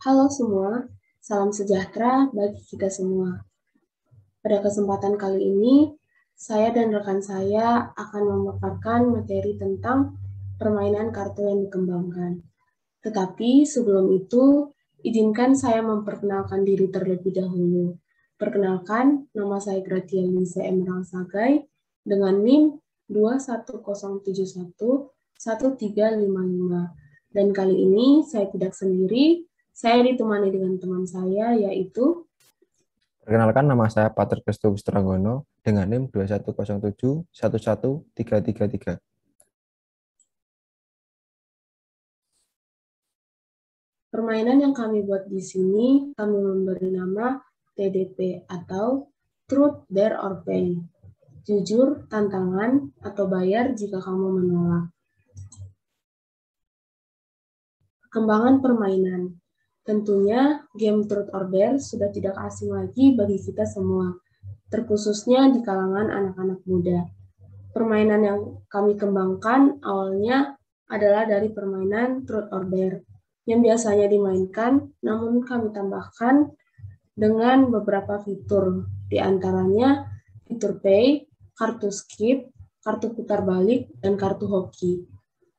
Halo semua, salam sejahtera bagi kita semua. Pada kesempatan kali ini, saya dan rekan saya akan memaparkan materi tentang permainan kartu yang dikembangkan. Tetapi sebelum itu, izinkan saya memperkenalkan diri terlebih dahulu. Perkenalkan, nama saya Gratia Lisa Emerald Sagai dengan NIM 210711355. Dan kali ini saya tidak sendiri, saya ditemani dengan teman saya yaitu Perkenalkan, nama saya Patrick Restu Wistranggono dengan NIM 210711333. permainan yang kami buat di sini, kami memberi nama TDP atau Truth, Dare, or Pay. Jujur, tantangan, atau bayar jika kamu menolak. Perkembangan permainan. Tentunya, game Truth or Dare sudah tidak asing lagi bagi kita semua, terkhususnya di kalangan anak-anak muda. Permainan yang kami kembangkan awalnya adalah dari permainan Truth or Dare, yang biasanya dimainkan, namun kami tambahkan dengan beberapa fitur, di antaranya fitur pay, kartu skip, kartu putar balik, dan kartu hoki.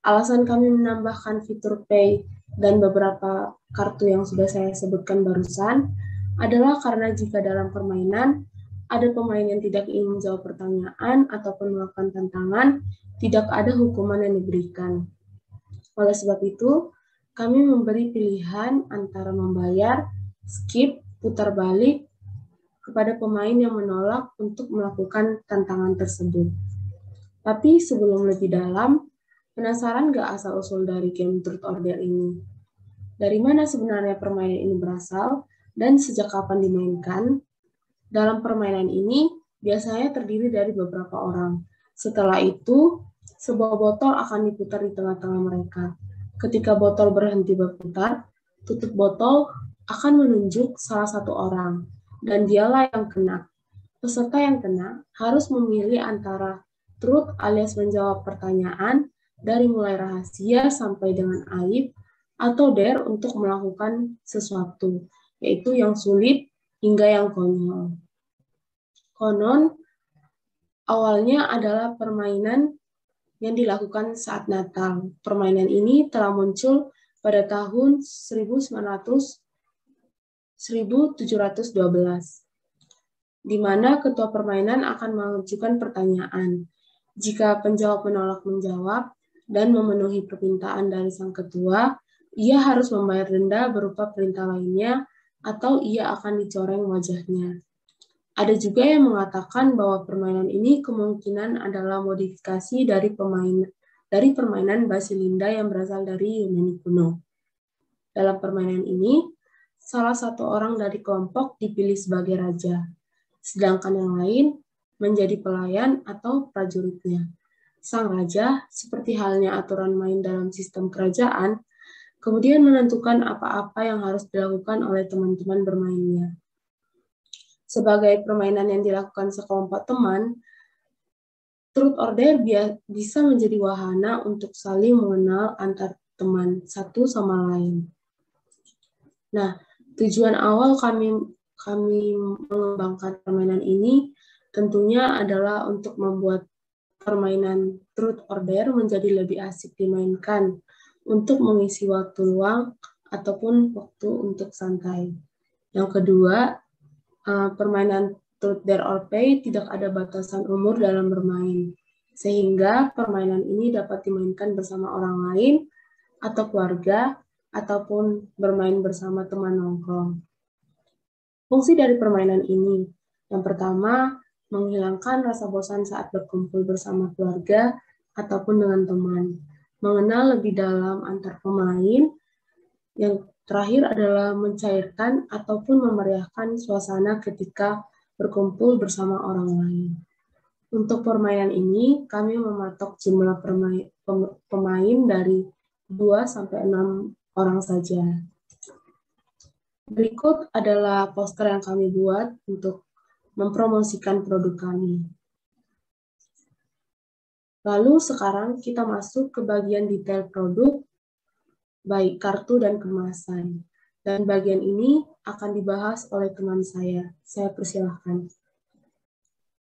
Alasan kami menambahkan fitur pay dan beberapa kartu yang sudah saya sebutkan barusan adalah karena jika dalam permainan ada pemain yang tidak ingin menjawab pertanyaan ataupun melakukan tantangan, tidak ada hukuman yang diberikan. Oleh sebab itu, kami memberi pilihan antara membayar, skip, putar balik kepada pemain yang menolak untuk melakukan tantangan tersebut. Tapi sebelum lebih dalam, penasaran nggak asal-usul dari game Truth or Dare ini? Dari mana sebenarnya permainan ini berasal dan sejak kapan dimainkan? Dalam permainan ini biasanya terdiri dari beberapa orang. Setelah itu, sebuah botol akan diputar di tengah-tengah mereka. Ketika botol berhenti berputar, tutup botol akan menunjuk salah satu orang, dan dialah yang kena. Peserta yang kena harus memilih antara truth alias menjawab pertanyaan dari mulai rahasia sampai dengan aib, atau dare untuk melakukan sesuatu, yaitu yang sulit hingga yang konyol. Konon, awalnya adalah permainan yang dilakukan saat Natal. Permainan ini telah muncul pada tahun 1712, di mana ketua permainan akan mengajukan pertanyaan. Jika penjawab menolak menjawab dan memenuhi permintaan dari sang ketua, ia harus membayar denda berupa perintah lainnya atau ia akan dicoreng wajahnya. Ada juga yang mengatakan bahwa permainan ini kemungkinan adalah modifikasi dari permainan Basilinda yang berasal dari Yunani kuno. Dalam permainan ini, salah satu orang dari kelompok dipilih sebagai raja, sedangkan yang lain menjadi pelayan atau prajuritnya. Sang raja, seperti halnya aturan main dalam sistem kerajaan, kemudian menentukan apa-apa yang harus dilakukan oleh teman-teman bermainnya. Sebagai permainan yang dilakukan sekelompok teman, Truth or Dare bisa menjadi wahana untuk saling mengenal antar teman satu sama lain. Nah, tujuan awal kami mengembangkan permainan ini tentunya adalah untuk membuat permainan Truth or Dare menjadi lebih asik dimainkan untuk mengisi waktu luang ataupun waktu untuk santai. Yang kedua, permainan Truth, Dare, or Pay tidak ada batasan umur dalam bermain, sehingga permainan ini dapat dimainkan bersama orang lain atau keluarga, ataupun bermain bersama teman nongkrong. Fungsi dari permainan ini, yang pertama, menghilangkan rasa bosan saat berkumpul bersama keluarga ataupun dengan teman, mengenal lebih dalam antar pemain, yang terakhir adalah mencairkan ataupun memeriahkan suasana ketika berkumpul bersama orang lain. Untuk permainan ini, kami mematok jumlah pemain dari 2-6 orang saja. Berikut adalah poster yang kami buat untuk mempromosikan produk kami. Lalu sekarang kita masuk ke bagian detail produk, baik kartu dan kemasan. Dan bagian ini akan dibahas oleh teman saya. Saya persilahkan.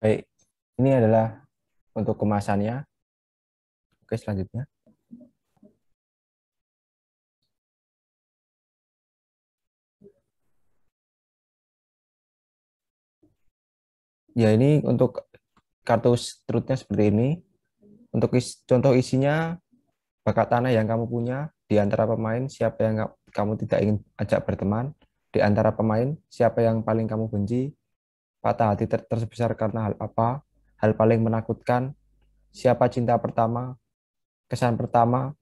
Baik, ini adalah untuk kemasannya. Oke, selanjutnya. Ya, ini untuk kartu strutnya seperti ini. Untuk contoh isinya, bakat tanah yang kamu punya, di antara pemain siapa yang kamu tidak ingin ajak berteman, di antara pemain siapa yang paling kamu benci, patah hati terbesar karena hal apa, hal paling menakutkan, siapa cinta pertama, kesan pertama,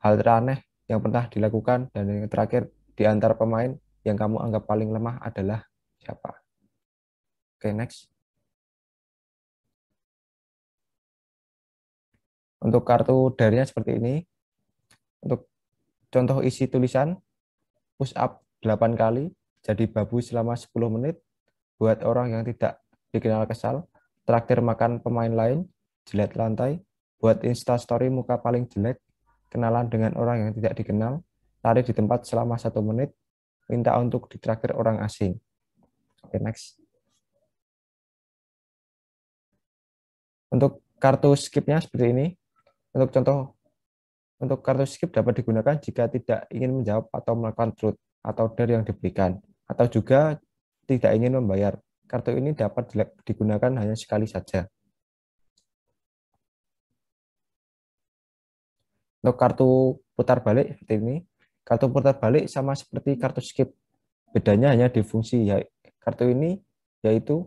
hal teraneh yang pernah dilakukan, dan yang terakhir, di antara pemain yang kamu anggap paling lemah adalah siapa. Oke, next. Untuk kartu darinya seperti ini. Untuk contoh isi tulisan, push up 8 kali, jadi babu selama 10 menit, buat orang yang tidak dikenal kesal, traktir makan pemain lain, jilat lantai, buat instastory muka paling jelek, kenalan dengan orang yang tidak dikenal, lari di tempat selama 1 menit, minta untuk ditraktir orang asing. Oke, next. Untuk kartu skipnya seperti ini. Untuk contoh, untuk kartu skip dapat digunakan jika tidak ingin menjawab atau melakukan truth atau dare yang diberikan, atau juga tidak ingin membayar. Kartu ini dapat digunakan hanya sekali saja. Untuk kartu putar balik seperti ini, kartu putar balik sama seperti kartu skip. Bedanya hanya di fungsi. Kartu ini yaitu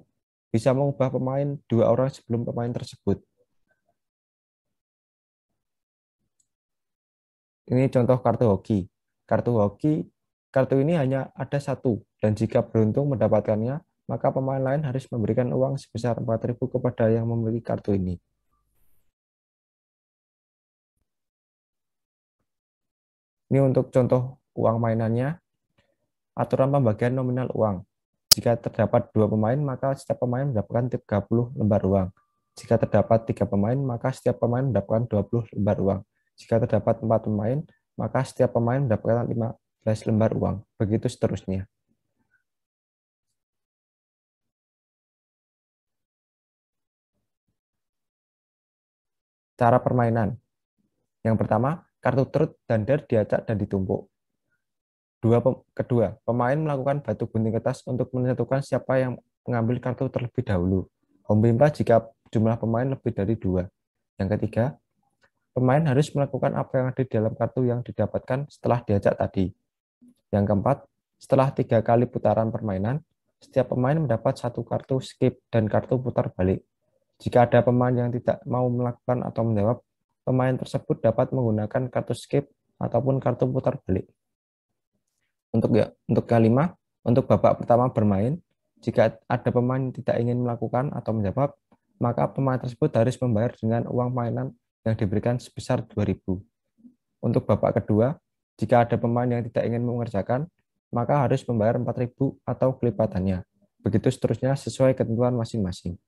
bisa mengubah pemain 2 orang sebelum pemain tersebut. Ini contoh kartu hoki. Kartu ini hanya ada 1, dan jika beruntung mendapatkannya, maka pemain lain harus memberikan uang sebesar 4.000 kepada yang memiliki kartu ini. Ini untuk contoh uang mainannya. Aturan pembagian nominal uang. Jika terdapat 2 pemain, maka setiap pemain mendapatkan 30 lembar uang. Jika terdapat 3 pemain, maka setiap pemain mendapatkan 20 lembar uang. Jika terdapat 4 pemain, maka setiap pemain mendapatkan 15 lembar uang. Begitu seterusnya. Cara permainan. Yang pertama, kartu truth dan dare diacak dan ditumpuk. Kedua, pemain melakukan batu gunting kertas untuk menentukan siapa yang mengambil kartu terlebih dahulu. Home bimpa jika jumlah pemain lebih dari 2. Yang ketiga, pemain harus melakukan apa yang ada di dalam kartu yang didapatkan setelah diacak tadi. Yang keempat, setelah 3 kali putaran permainan, setiap pemain mendapat 1 kartu skip dan kartu putar balik. Jika ada pemain yang tidak mau melakukan atau menjawab, pemain tersebut dapat menggunakan kartu skip ataupun kartu putar balik. Untuk kelima, untuk babak pertama bermain, jika ada pemain yang tidak ingin melakukan atau menjawab, maka pemain tersebut harus membayar dengan uang mainan yang diberikan sebesar 2.000. Untuk babak kedua, jika ada pemain yang tidak ingin mengerjakan, maka harus membayar 4.000 atau kelipatannya. Begitu seterusnya sesuai ketentuan masing-masing.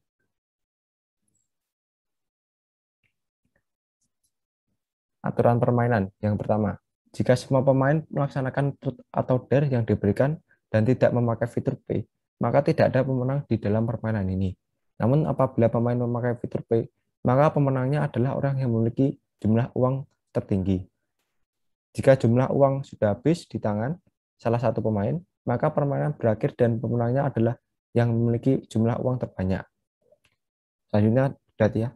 Aturan permainan yang pertama, jika semua pemain melaksanakan truth atau dare yang diberikan dan tidak memakai fitur P, maka tidak ada pemenang di dalam permainan ini. Namun apabila pemain memakai fitur P, maka pemenangnya adalah orang yang memiliki jumlah uang tertinggi. Jika jumlah uang sudah habis di tangan salah satu pemain, maka permainan berakhir dan pemenangnya adalah yang memiliki jumlah uang terbanyak. Selanjutnya, berarti ya.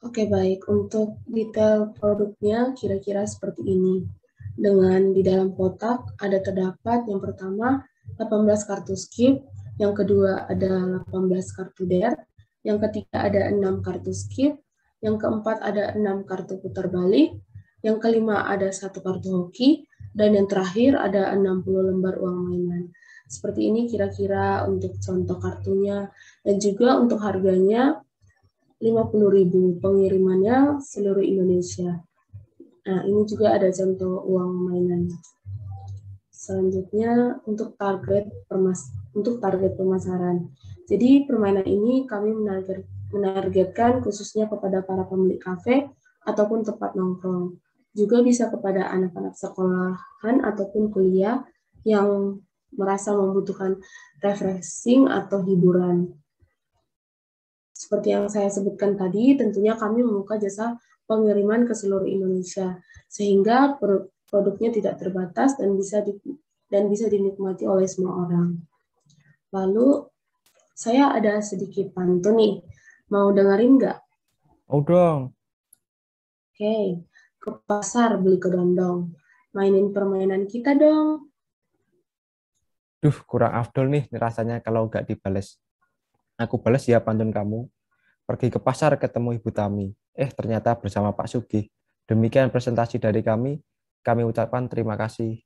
Oke, baik. Untuk detail produknya kira-kira seperti ini. Dengan di dalam kotak ada terdapat yang pertama 18 kartu skip, yang kedua ada 18 kartu dare, yang ketiga ada 6 kartu skip, yang keempat ada 6 kartu putar balik, yang kelima ada 1 kartu hoki, dan yang terakhir ada 60 lembar uang mainan. Seperti ini kira-kira untuk contoh kartunya, dan juga untuk harganya 50.000, pengirimannya seluruh Indonesia. Nah, ini juga ada contoh uang mainan. Selanjutnya untuk target pemasaran. Jadi permainan ini kami menargetkan khususnya kepada para pemilik kafe ataupun tempat nongkrong. Juga bisa kepada anak-anak sekolahan ataupun kuliah yang merasa membutuhkan refreshing atau hiburan. Seperti yang saya sebutkan tadi, tentunya kami membuka jasa pengiriman ke seluruh Indonesia, sehingga produknya tidak terbatas dan bisa dinikmati oleh semua orang. Lalu, saya ada sedikit pantun nih. Mau dengerin nggak? Oh dong. Oke, ke pasar beli kedondong. Mainin permainan kita dong. Duh, kurang afdol nih rasanya kalau nggak dibales. Aku bales ya pantun kamu. Pergi ke pasar ketemu Ibu Tami. Ternyata bersama Pak Sugih. Demikian presentasi dari kami. Kami ucapkan terima kasih.